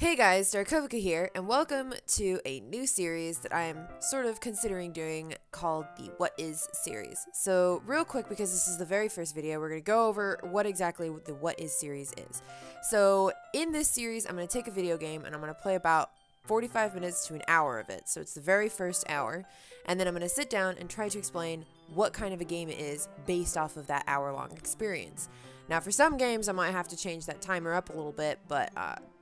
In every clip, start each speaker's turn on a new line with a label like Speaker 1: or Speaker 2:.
Speaker 1: Hey guys, Darkovika here, and welcome to a new series that I am sort of considering doing called the What Is series. So real quick, because this is the very first video, we're going to go over what exactly the What Is series is. So in this series, I'm going to take a video game and I'm going to play about 45 minutes to an hour of it. So it's the very first hour, and then I'm going to sit down and try to explain what kind of a game it is based off of that hour-long experience. Now, for some games, I might have to change that timer up a little bit, but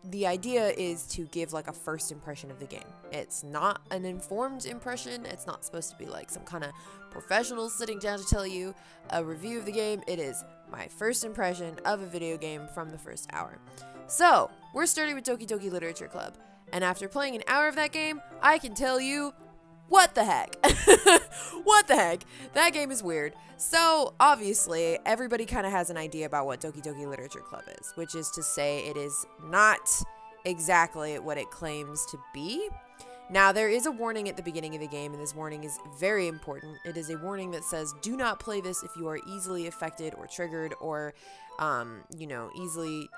Speaker 1: the idea is to give like a first impression of the game. It's not an informed impression. It's not supposed to be like some kind of professional sitting down to tell you a review of the game. It is my first impression of a video game from the first hour. So, we're starting with Doki Doki Literature Club, and after playing an hour of that game, I can tell you, what the heck? What the heck? That game is weird. So, obviously, everybody kind of has an idea about what Doki Doki Literature Club is, which is to say it is not exactly what it claims to be. Now, there is a warning at the beginning of the game, and this warning is very important. It is a warning that says, do not play this if you are easily affected or triggered or, easily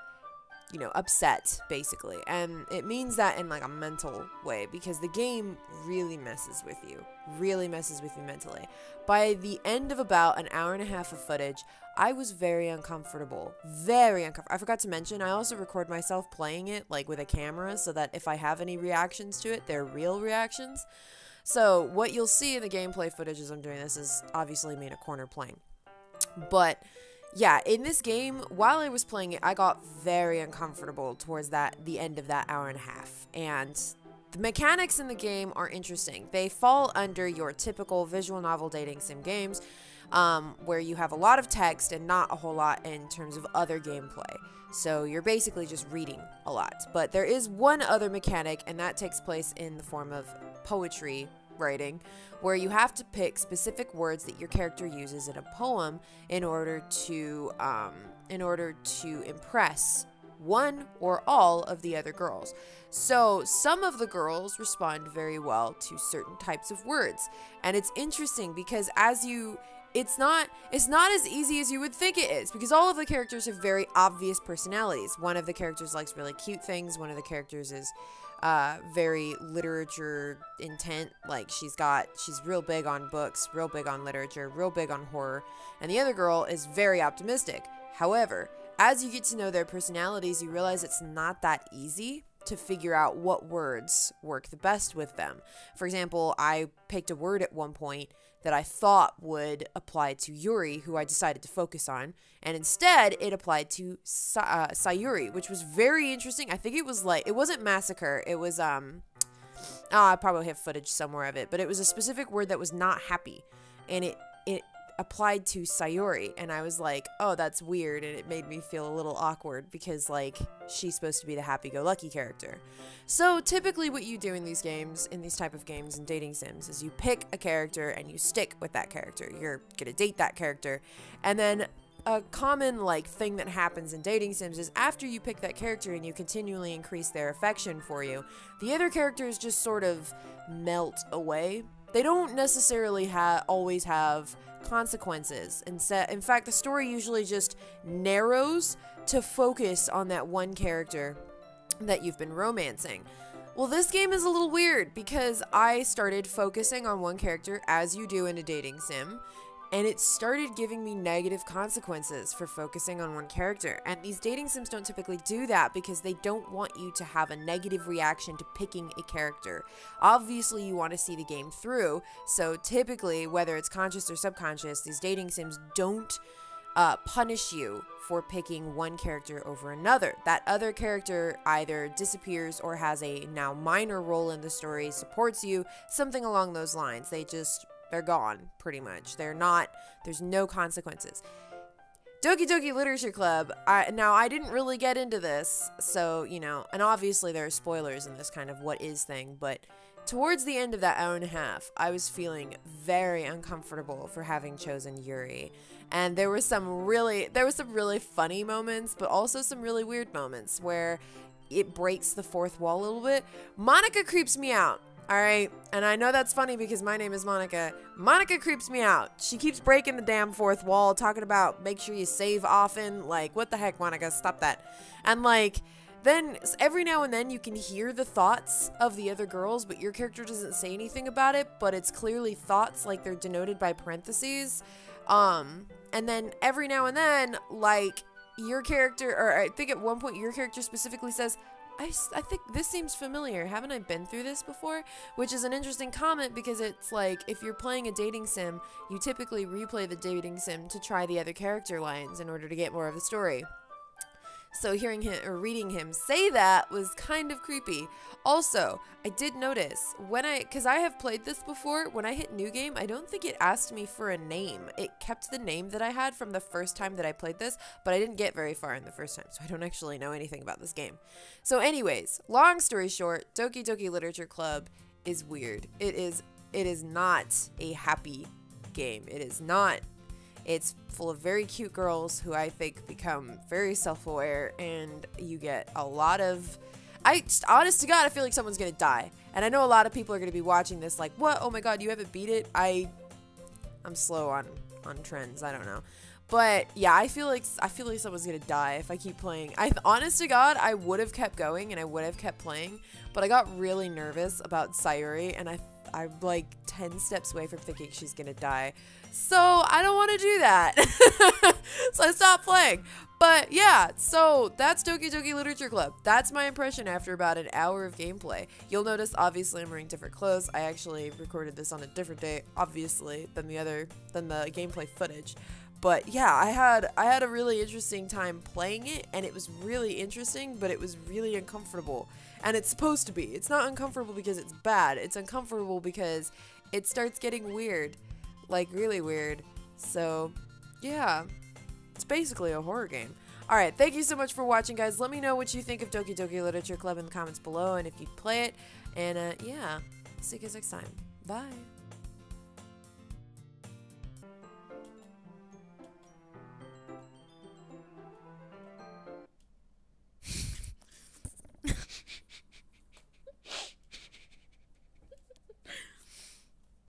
Speaker 1: upset, basically. And it means that in like a mental way, because the game really messes with you mentally. By the end of about an hour and a half of footage, I was very uncomfortable. I forgot to mention, I also record myself playing it like with a camera so that if I have any reactions to it, they're real reactions. So what you'll see in the gameplay footage as I'm doing this is obviously me in a corner playing. But yeah, in this game, while I was playing it, I got very uncomfortable towards the end of that hour and a half. And the mechanics in the game are interesting. They fall under your typical visual novel dating sim games, where you have a lot of text and not a whole lot in terms of other gameplay. So you're basically just reading a lot. But there is one other mechanic, and that takes place in the form of poetry writing, where you have to pick specific words that your character uses in a poem in order to impress one or all of the other girls. So some of the girls respond very well to certain types of words, and it's interesting because it's not as easy as you would think it is, because all of the characters have very obvious personalities. One of the characters likes really cute things. One of the characters is very literature intent, like she's real big on books, real big on literature, real big on horror, and the other girl is very optimistic. However, as you get to know their personalities, you realize it's not that easy to figure out what words work the best with them. For example, I picked a word at one point that I thought would apply to Yuri, who I decided to focus on, and instead it applied to Sayuri, which was very interesting. I think it was like, it wasn't massacre, it was I probably have footage somewhere of it, but it was a specific word that was not happy, and it applied to Sayuri, and I was like, oh, that's weird, and it made me feel a little awkward because like she's supposed to be the happy-go-lucky character. So typically what you do in these games, in these type of games and dating sims, is you pick a character and you stick with that character. You're gonna date that character, and then a common like thing that happens in dating sims is after you pick that character and you continually increase their affection for you, the other characters just sort of melt away. They don't necessarily always have consequences. In fact, the story usually just narrows to focus on that one character that you've been romancing. Well, this game is a little weird because I started focusing on one character, as you do in a dating sim, and it started giving me negative consequences for focusing on one character. And these dating sims don't typically do that because they don't want you to have a negative reaction to picking a character. Obviously, you want to see the game through, so typically, whether it's conscious or subconscious, these dating sims don't punish you for picking one character over another. That other character either disappears or has a now minor role in the story, supports you, something along those lines. They're gone, pretty much. There's no consequences. Doki Doki Literature Club, now I didn't really get into this, so, and obviously there are spoilers in this kind of what is thing, but towards the end of that hour and a half, I was feeling very uncomfortable for having chosen Yuri. And there were some really funny moments, but also some really weird moments where it breaks the fourth wall a little bit. Monica creeps me out. Alright, and I know that's funny because my name is Monica. Monica creeps me out. She keeps breaking the damn fourth wall, talking about make sure you save often. Like, what the heck, Monica? Stop that. And, like, then every now and then you can hear the thoughts of the other girls, but your character doesn't say anything about it, but it's clearly thoughts, like they're denoted by parentheses. And then every now and then, like, your character, or I think at one point your character specifically says, I think this seems familiar. Haven't I been through this before? Which is an interesting comment, because it's like, if you're playing a dating sim, you typically replay the dating sim to try the other character lines in order to get more of the story. So hearing him or reading him say that was kind of creepy. Also, I did notice because I have played this before, when I hit new game, I don't think it asked me for a name. It kept the name that I had from the first time that I played this, but I didn't get very far in the first time, so I don't actually know anything about this game. So anyways, long story short, Doki Doki Literature Club is weird. It is not a happy game. It is not. It's full of very cute girls who I think become very self-aware, and you get a lot of... honest to God, I feel like someone's gonna die. And I know a lot of people are gonna be watching this like, what? Oh my God, you haven't beat it? I'm slow on trends. I don't know. But yeah, I feel like someone's gonna die if I keep playing. Honest to God, I would have kept going and I would have kept playing, but I got really nervous about Sayuri, and I'm like 10 steps away from thinking she's gonna die. So I don't want to do that. So I stopped playing. But yeah, so that's Doki Doki Literature Club. That's my impression after about an hour of gameplay. You'll notice, obviously, I'm wearing different clothes. I actually recorded this on a different day, obviously, than the gameplay footage. But yeah, I had a really interesting time playing it, and it was really interesting, but it was really uncomfortable. And it's supposed to be. It's not uncomfortable because it's bad. It's uncomfortable because it starts getting weird. Like, really weird. So, yeah. It's basically a horror game. Alright, thank you so much for watching, guys. Let me know what you think of Doki Doki Literature Club in the comments below, and if you play it. And, yeah. See you guys next time. Bye.